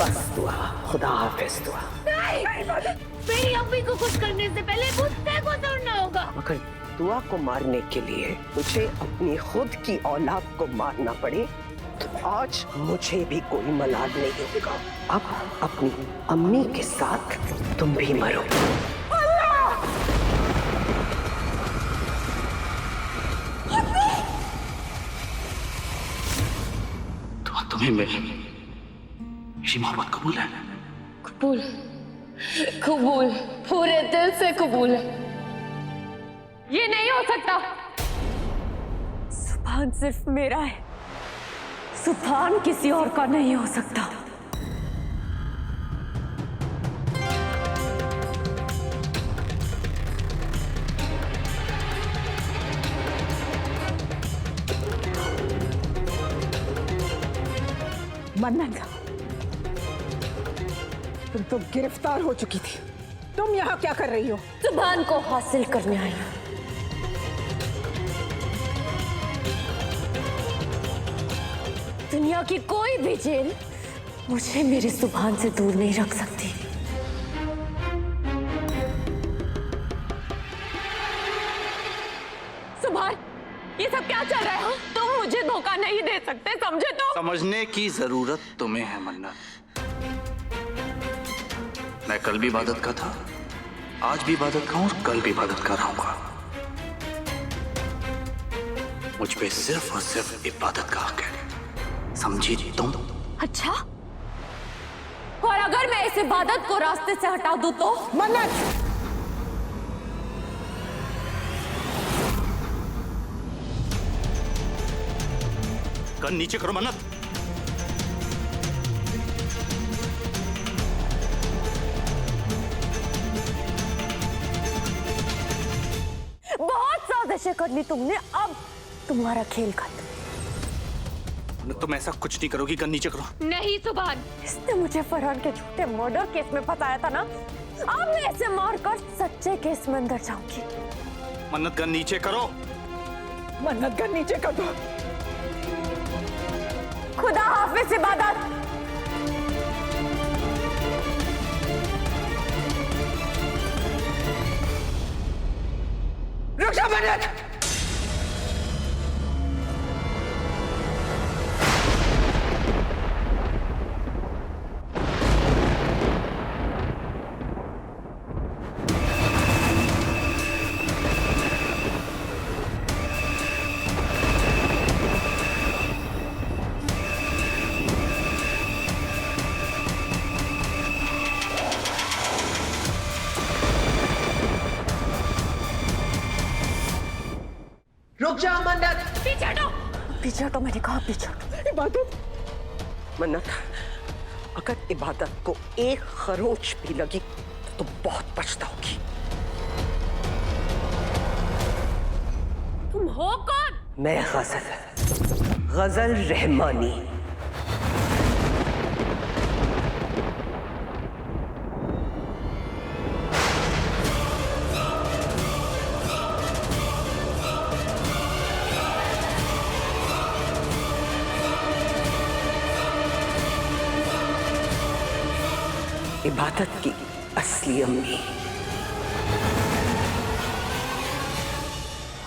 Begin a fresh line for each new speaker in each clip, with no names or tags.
बस दुआ, खुदा हाफिज दुआ।
नहीं, मेरी अम्मी को कुछ करने से पहले मुझसे को सुनना होगा।
अगर दुआ को मारने के लिए मुझे अपनी खुद की औलाद को मारना पड़े तो आज मुझे भी कोई मलाल नहीं होगा। अब अपनी अम्मी के साथ तुम भी मरो।
तुम्हें मेरी मोहब्बत कबूल है?
कबूल, कबूल, पूरे दिल से कबूल है। ये नहीं हो सकता। सुभान सिर्फ मेरा है, सुभान किसी और का नहीं हो सकता।
मन्नत, तुम तो गिरफ्तार हो चुकी थी। तुम यहाँ क्या कर रही हो?
सुभान को हासिल करने आई हूं। दुनिया की कोई भी जेल मुझे मेरे सुभान से दूर नहीं रख सकती। सुभान, ये सब क्या चल रहा है? तुम मुझे धोखा नहीं दे सकते, समझे? तो
समझने की जरूरत तुम्हें है मन्नत। मैं कल भी इबादत का था, आज भी इबादत का हूं, कल भी इबादत कर रहूंगा। मुझ पे सिर्फ और सिर्फ इबादत का हक है, समझी तुम?
अच्छा, और अगर मैं इस इबादत को रास्ते से हटा दूं तो?
मन्नत,
गन नीचे करो मन्नत।
बहुत साजिशें कर ली तुमने, अब तुम्हारा खेल खत्म।
तुम ऐसा कुछ नहीं करोगी, गन नीचे करो।
नहीं सुभान, इसने मुझे फरहान के झूठे मर्डर केस में फंसाया था ना, अब मैं इसे मारकर सच्चे केस में अंदर जाऊंगी।
मन्नत, गन नीचे करो।
मन्नत, गन नीचे कर दो।
खुदा हाफिज इबादत।
रुक जा मन्नत। रुक जा मन्नत।
पीछे हटो, पीछे हटो, मैंने कहा पीछे हटो।
इबादत,
मन्नत, अगर इबादत को एक खरोंच भी लगी तो तुम बहुत पछताओगी।
तुम हो कौन?
मैं गजल रहमानी। इबादत की असली अम्मी।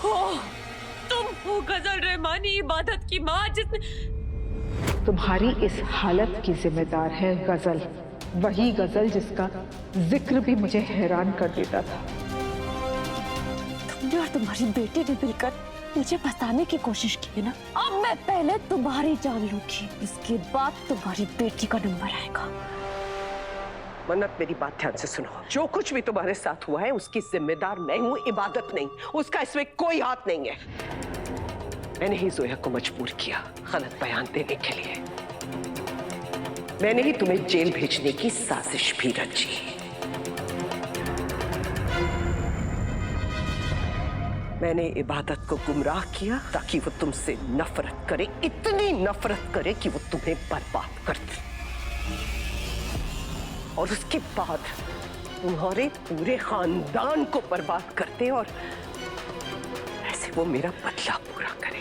हो, तुम हो गजल रहमानी, इबादत की माँ, जिसने
तुम्हारी इस हालत की जिम्मेदार है गजल। वही गजल जिसका जिक्र भी मुझे हैरान कर देता था।
तुमने और तुम्हारी बेटी ने मिलकर मुझे फंसाने की कोशिश की है ना। अब मैं पहले तुम्हारी जान लूंगी, इसके बाद तुम्हारी बेटी का नंबर आएगा।
मन्नत, मेरी बात ध्यान से सुनो। जो कुछ भी तुम्हारे साथ हुआ है उसकी जिम्मेदार मैं हूं, इबादत नहीं। उसका इसमें कोई हाथ नहीं है। मैंने ही जोया को मजबूर किया गलत बयान देने के लिए। मैंने ही तुम्हें जेल भेजने की साजिश भी रची। मैंने इबादत को गुमराह किया ताकि वो तुमसे नफरत करे, इतनी नफरत करे कि वो तुम्हें बर्बाद कर दे। और उसके बाद तुम्हारे पूरे खानदान को बर्बाद करते और ऐसे वो मेरा बदला पूरा करे।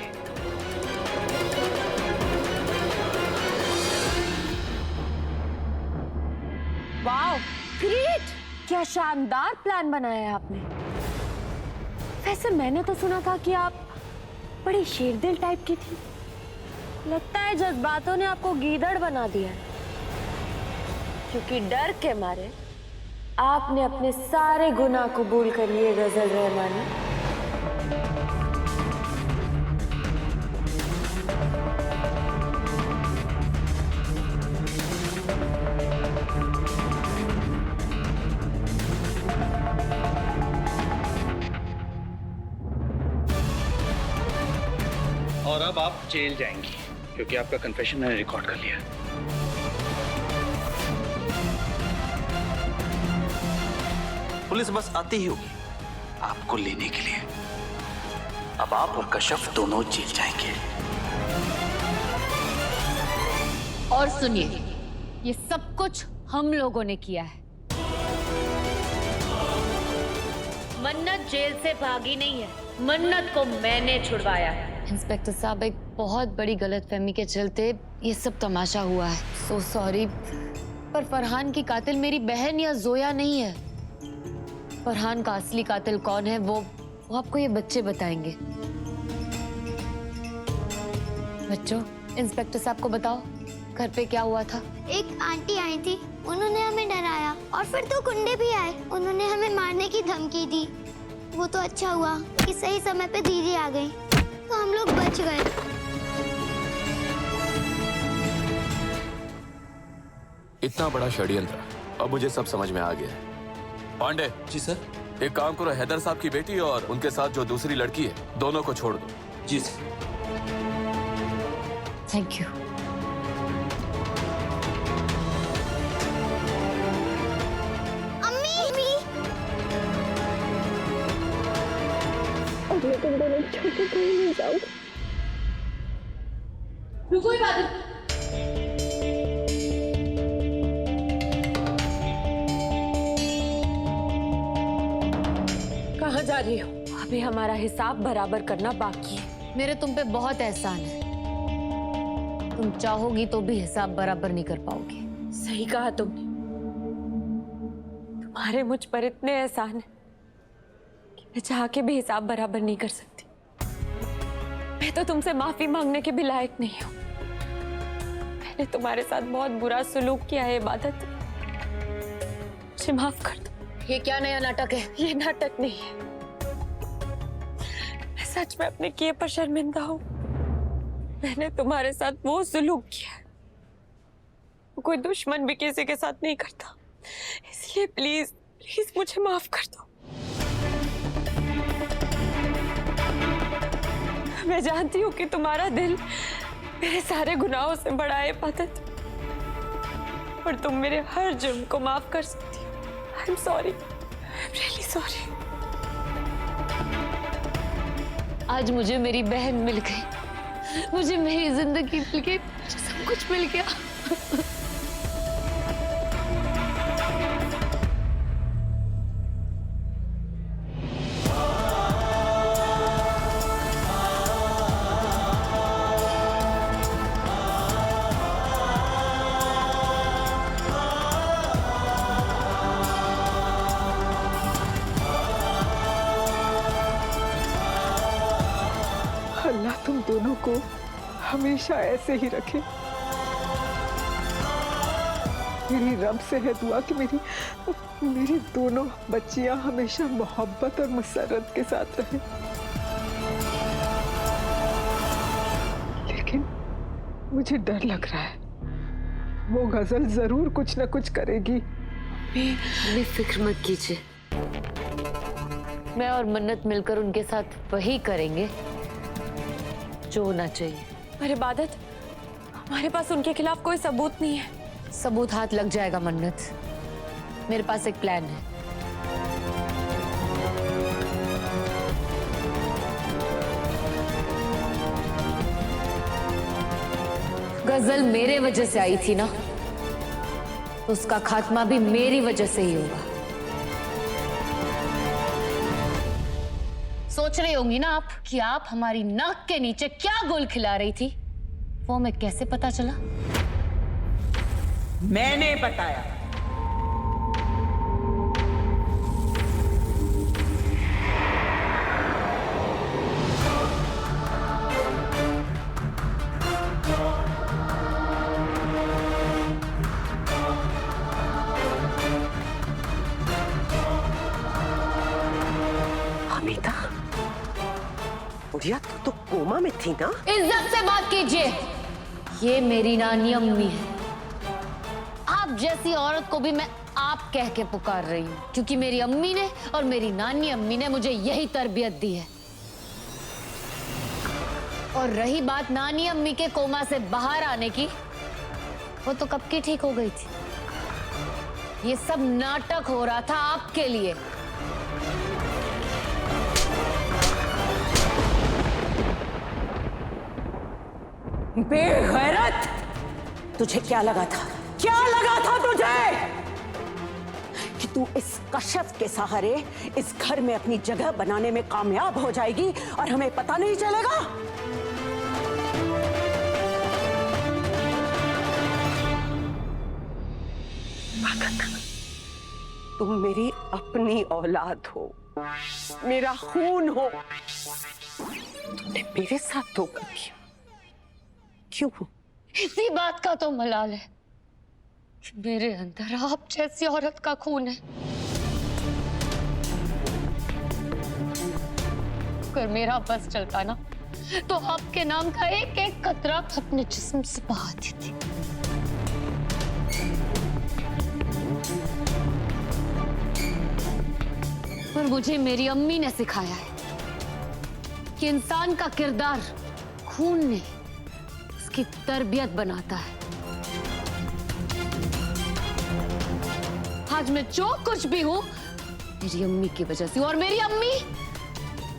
ग्रेट, क्या शानदार प्लान बनाया है आपने। वैसे मैंने तो सुना था कि आप बड़ी शेरदिल टाइप की थी। लगता है जज्बातों ने आपको गीदड़ बना दिया है, क्योंकि डर के मारे आपने अपने सारे गुनाह कबूल कर लिए गजल रहमानी।
और अब आप जेल जाएंगी, क्योंकि आपका कन्फेशन मैंने रिकॉर्ड कर लिया। पुलिस बस आती ही होगी आपको लेने के लिए। अब आप और कश्यप दोनों जेल जाएंगे।
और सुनिए, ये सब कुछ हम लोगों ने किया है। मन्नत जेल से भागी नहीं है, मन्नत को मैंने छुड़वाया है। इंस्पेक्टर साहब, एक बहुत बड़ी गलतफहमी के चलते ये सब तमाशा हुआ है। सो सॉरी, पर फरहान की कातिल मेरी बहन या जोया नहीं है। फरहान का असली कातिल कौन है वो आपको ये बच्चे बताएंगे। बच्चों, इंस्पेक्टर साहब को बताओ घर पे क्या हुआ था।
एक आंटी आई थी, उन्होंने हमें डराया और फिर 2 गुंडे भी आए, उन्होंने हमें मारने की धमकी दी। वो तो अच्छा हुआ कि सही समय पे दीदी आ गई, तो हम लोग बच गए।
इतना बड़ा षड्यंत्र, अब मुझे सब समझ में आ गया है। पांडे
जी सर।
एक काम करो, हैदर साहब की बेटी और उनके साथ जो दूसरी लड़की है, दोनों को छोड़ दो।
जी सर।
Thank you.
रुको इबादत। कहाँ जा रही हो? अभी हमारा हिसाब बराबर करना बाकी है।
मेरे तुम पे बहुत एहसान है। तुम चाहोगी तो भी हिसाब बराबर नहीं कर पाओगी।
सही कहा तुमने। तुम्हारे मुझ पर इतने एहसान है कि मैं चाह के भी हिसाब बराबर नहीं कर सकती। मैं तो तुमसे माफी मांगने के भी लायक नहीं हूँ। मैंने तुम्हारे साथ बहुत बुरा सलूक किया है इबादत, मुझे माफ कर दो।
ये क्या नया नाटक है?
ये नाटक नहीं है, मैं सच में अपने किए पर शर्मिंदा हूँ। मैंने तुम्हारे साथ वो सलूक किया है कोई दुश्मन भी किसी के साथ नहीं करता, इसलिए प्लीज प्लीज मुझे माफ कर दो। मैं जानती हूँ कि तुम्हारा दिल मेरे सारे गुनाहों से बड़ा है इबादत, पर तुम मेरे हर जुर्म को माफ कर सकती हो। I am sorry, I am really sorry.
आज मुझे मेरी बहन मिल गई, मुझे मेरी जिंदगी मिल गई, मुझे सब कुछ मिल गया।
अल्लाह तुम दोनों को हमेशा ऐसे ही रखे। मेरी रब से है दुआ कि मेरी दोनों बच्चियां हमेशा मोहब्बत और मसरत के साथ रहें। लेकिन मुझे डर लग रहा है, वो गजल जरूर कुछ न कुछ करेगी।
भी फिक्र मत कीजिए, मैं और मन्नत मिलकर उनके साथ वही करेंगे जो होना चाहिए।
अरे इबादत, हमारे पास उनके खिलाफ कोई सबूत नहीं है।
सबूत हाथ लग जाएगा मन्नत, मेरे पास एक प्लान है। गजल मेरे वजह से आई थी ना, तो उसका खात्मा भी मेरी वजह से ही होगा। सोच रही होंगी ना आप कि आप हमारी नाक के नीचे क्या गोल खिला रही थी, वो हमें कैसे पता चला?
मैंने बताया। गुड़िया तो कोमा में थी ना?
इज्जत से बात कीजिए। ये मेरी नानी अम्मी है। आप जैसी औरत को भी मैं आप कह के पुकार रही हूँ, क्योंकि मेरी अम्मी ने और मेरी नानी अम्मी ने मुझे यही तरबियत दी है। और रही बात नानी अम्मी के कोमा से बाहर आने की, वो तो कब की ठीक हो गई थी। ये सब नाटक हो रहा था आपके लिए।
बेगैरत! तुझे क्या लगा था? क्या लगा था तुझे कि तू इस कशफ के सहारे इस घर में अपनी जगह बनाने में कामयाब हो जाएगी और हमें पता नहीं चलेगा?
तुम मेरी अपनी औलाद हो, मेरा खून हो। तुमने मेरे साथ धोखा किया। क्यों?
इसी बात का तो मलाल है कि मेरे अंदर आप जैसी औरत का खून है। अगर मेरा बस चलता ना, तो आपके नाम का एक एक कतरा अपने जिस्म से बहाती थी। पर मुझे मेरी अम्मी ने सिखाया है कि इंसान का किरदार खून नहीं, उसकी तरबियत बनाता है। आज मैं जो कुछ भी हूं मेरी अम्मी की वजह से, और मेरी अम्मी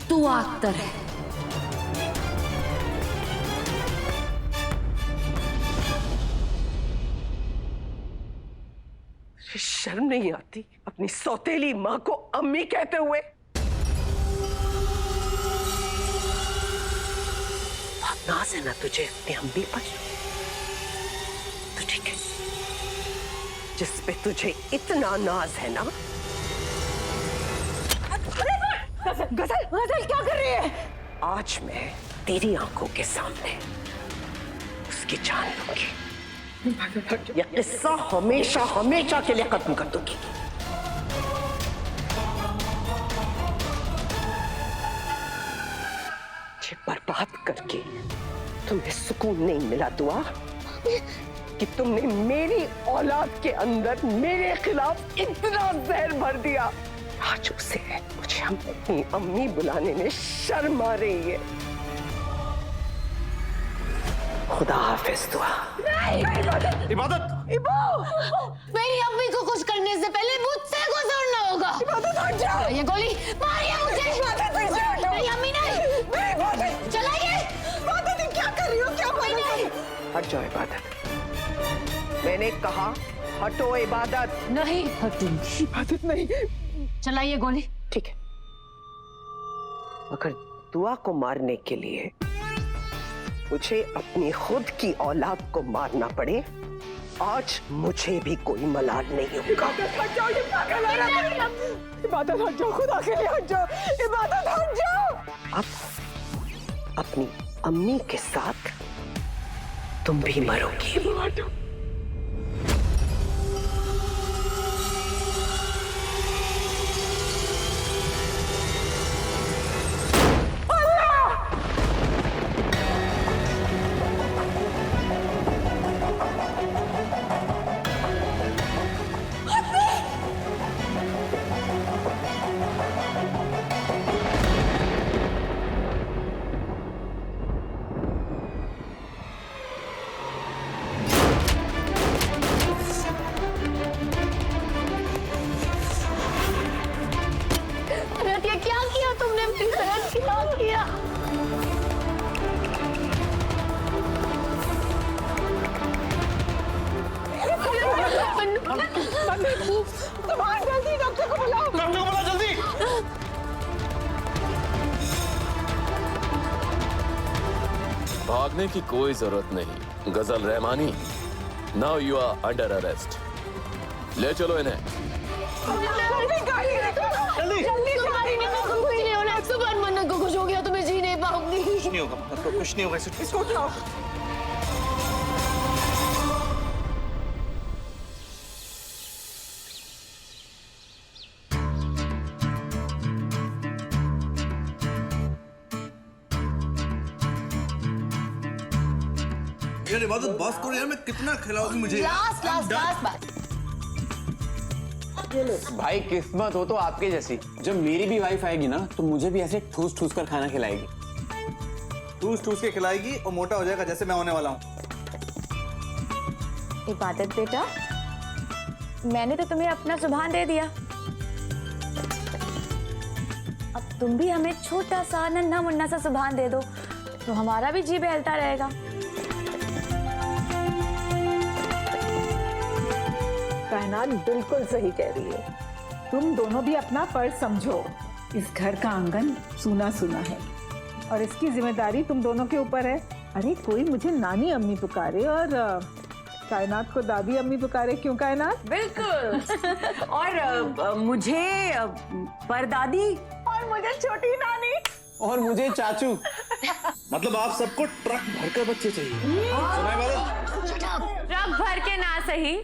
दुआ अख्तर है।
शर्म नहीं आती अपनी सौतेली माँ को अम्मी कहते हुए? बहुत नाज है ना तुझे अपनी अम्मी पर? तो ठीक है, जिस पे तुझे इतना नाज है ना।
गजल, गजल क्या कर रही है?
आज मैं तेरी आंखों के सामने उसकी जान लूंगी। यह किस्सा हमेशा हमेशा के लिए खत्म कर दूंगी। मुझे बर्बाद करके तुम्हें सुकून नहीं मिला दुआ, कि तुमने मेरी औलाद के अंदर मेरे खिलाफ इतना जहर भर दिया। आज उसे मुझे अपनी अम्मी बुलाने में शर्म आ रही है। खुदा हाफिज दुआ।
इबादत!
मेरी अम्मी को कुछ करने से पहले मुझसे गुजरना होगा। ये गोली मारिए मुझे। मेरी अम्मी नहीं। चलाइए।
क्या कर रही हो? क्या नहीं? हट जाओ इबादत। मैंने कहा हटो इबादत।
नहीं हटूंगी।
इबादत नहीं।
चलाइए गोली।
ठीक है, अगर दुआ को मारने के लिए मुझे अपनी खुद की औलाद को मारना पड़े, आज मुझे भी कोई मलाल नहीं होगा।
हट जाओ, ये पागल है। इबादत हट जाओ, खुदा के लिए हट जाओ। इबादत हट जाओ।
अब अपनी अम्मी के साथ तुम भी मरोगी।
क्या किया तुमने मेरी तरह? क्या किया?
जल्दी डॉक्टर को बुलाओ।
डॉक्टर को बुला जल्दी।
भागने की कोई जरूरत नहीं Ghazal Rahmani. Now you are under arrest. ले चलो इन्हें।
सुबह मन्नत को कुछ हो गया तो मैं जी नहीं पाऊंगी।
कुछ नहीं होगा, कुछ नहीं होगा।
इसको उठाओ।
यार इबादत बस करो यार, मैं कितना खिलाओगी मुझे?
लास्ट बात।
भाई किस्मत हो तो आपके जैसी, जब मेरी भी वाइफ आएगी ना तो मुझे भी ऐसे ठूस ठूस कर खाना खिलाएगी।
ठूस ठूस के खिलाएगी और मोटा हो जाएगा जैसे मैं होने वाला हूँ।
इबादत बेटा, मैंने तो तुम्हें अपना जुबान दे दिया, अब तुम भी हमें छोटा सा नन्हा मुन्ना सा जुबान दे दो तो हमारा भी जी बहलता रहेगा।
कायनात बिल्कुल सही कह रही है। तुम दोनों भी अपना फर्ज समझो। इस घर का आंगन सूना सूना है और इसकी जिम्मेदारी तुम दोनों के ऊपर है। अरे कोई मुझे नानी अम्मी पुकारे और कायनात को दादी अम्मी पुकारे, क्यों कायनात?
बिल्कुल। और मुझे परदादी और मुझे छोटी नानी
और मुझे चाचू।
मतलब आप सबको ट्रक भरकर बच्चे चाहिए? सुना है इबादत?
ट्रक भर के ना सही,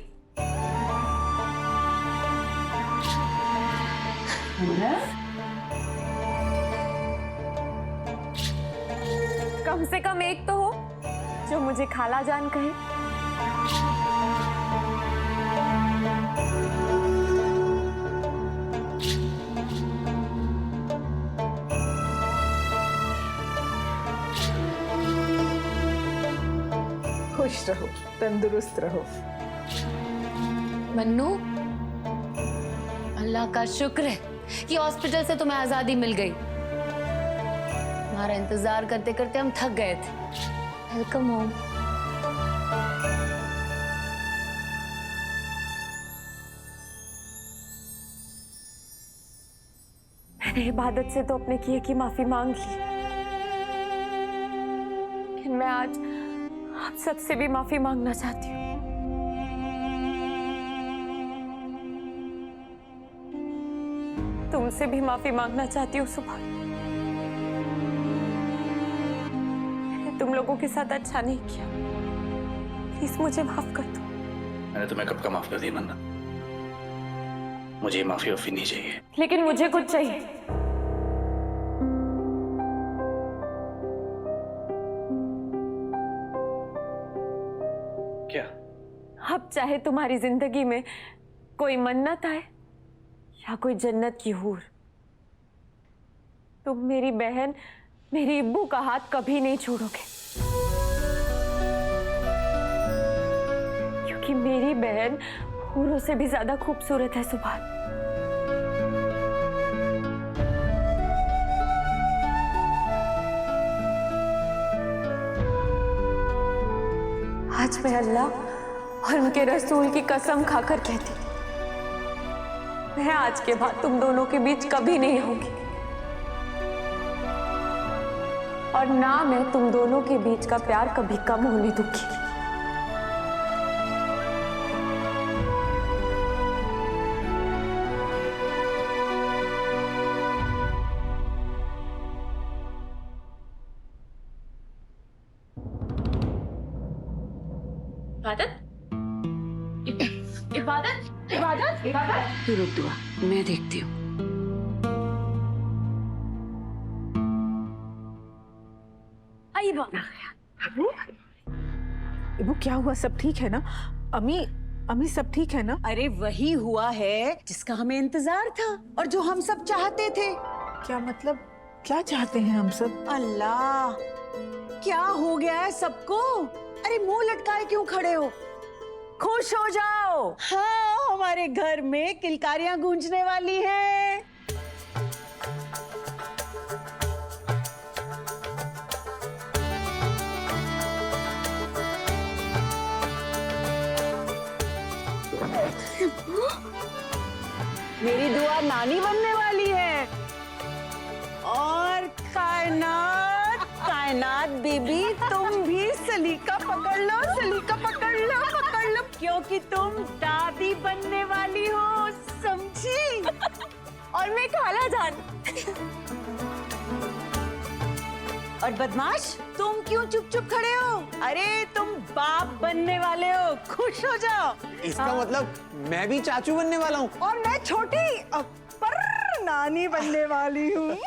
कम से कम एक तो हो जो मुझे खाला जान कहे।
खुश रहो, तंदुरुस्त रहो।
मन्नू, अल्लाह का शुक्र है कि हॉस्पिटल से तुम्हें आजादी मिल गई। तुम्हारा इंतजार करते करते हम थक गए थे। Welcome home.
मैंने इबादत से तो अपने किए की माफी मांग ली, लेकिन मैं आज आप सबसे भी माफी मांगना चाहती हूँ। तुमसे भी माफी मांगना चाहती हूँ सुभान। मैंने तुम लोगों के साथ अच्छा नहीं किया, प्लीज मुझे माफ कर दो।
मैंने तुम्हें कब का माफ कर दिया मन्नत, मुझे माफी वाफी नहीं चाहिए।
लेकिन मुझे कुछ चाहिए।
क्या?
अब चाहे तुम्हारी जिंदगी में कोई मन्नत आए या कोई जन्नत की हूर, तुम मेरी बहन, मेरी इब्बू का हाथ कभी नहीं छोड़ोगे, क्योंकि मेरी बहन हूरों से भी ज्यादा खूबसूरत है सुभान। आज मैं अल्लाह और उनके रसूल की कसम खाकर कहती हूँ, मैं आज के बाद तुम दोनों के बीच कभी नहीं होंगी, और ना मैं तुम दोनों के बीच का प्यार कभी कम होने दूंगी। इबादत,
तू रुक दुआ, मैं देखती हूँ।
इबू क्या हुआ? सब ठीक है ना? अम्मी सब ठीक है ना?
अरे वही हुआ है जिसका हमें इंतजार था और जो हम सब चाहते थे।
क्या मतलब, क्या चाहते हैं हम सब?
अल्लाह, क्या हो गया है सबको? अरे मुंह लटकाए क्यों खड़े हो? खुश हो जाओ। हाँ, हमारे घर में किलकारियां गूंजने वाली हैं। मेरी दुआ नानी बनने वाली है। और कायनात बीबी, तुम भी सलीका पकड़ लो, सलीका पकड़ लो, पकड़ लो, क्योंकि तुम दादी बनने वाली हो, समझी?
और मैं खाला जान।
और बदमाश, तुम क्यों चुप चुप खड़े हो? अरे तुम बाप बनने वाले हो, खुश हो जाओ।
इसका मतलब मैं भी चाचू बनने वाला हूँ।
और मैं छोटी पर नानी बनने वाली हूँ।